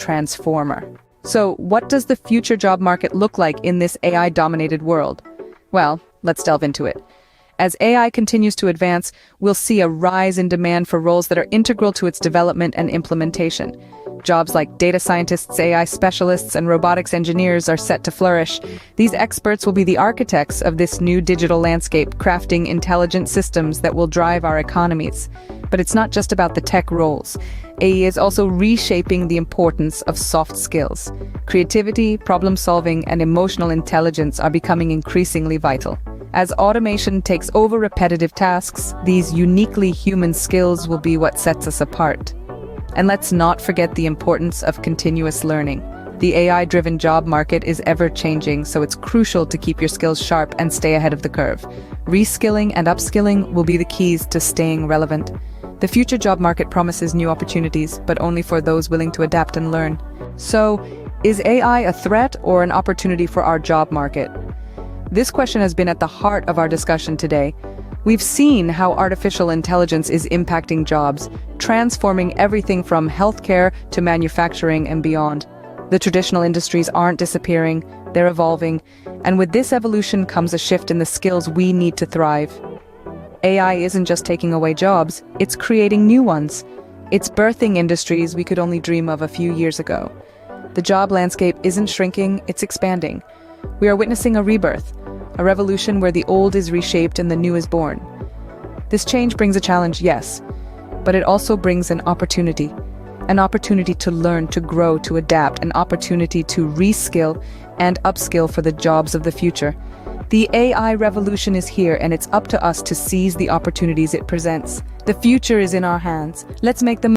transformer. So, what does the future job market look like in this AI-dominated world? Well, let's delve into it. As AI continues to advance, we'll see a rise in demand for roles that are integral to its development and implementation. Jobs like data scientists, AI specialists, and robotics engineers are set to flourish. These experts will be the architects of this new digital landscape, crafting intelligent systems that will drive our economies. But it's not just about the tech roles. AI is also reshaping the importance of soft skills. Creativity, problem-solving, and emotional intelligence are becoming increasingly vital. As automation takes over repetitive tasks, these uniquely human skills will be what sets us apart. And let's not forget the importance of continuous learning. The AI-driven job market is ever-changing, so it's crucial to keep your skills sharp and stay ahead of the curve. Reskilling and upskilling will be the keys to staying relevant. The future job market promises new opportunities, but only for those willing to adapt and learn. So, is AI a threat or an opportunity for our job market? This question has been at the heart of our discussion today. We've seen how artificial intelligence is impacting jobs, transforming everything from healthcare to manufacturing and beyond. The traditional industries aren't disappearing, they're evolving, and with this evolution comes a shift in the skills we need to thrive. AI isn't just taking away jobs, it's creating new ones. It's birthing industries we could only dream of a few years ago. The job landscape isn't shrinking, it's expanding. We are witnessing a rebirth, a revolution where the old is reshaped and the new is born. This change brings a challenge, yes, but it also brings an opportunity to learn, to grow, to adapt, an opportunity to reskill and upskill for the jobs of the future. The AI revolution is here, and it's up to us to seize the opportunities it presents. The future is in our hands. Let's make the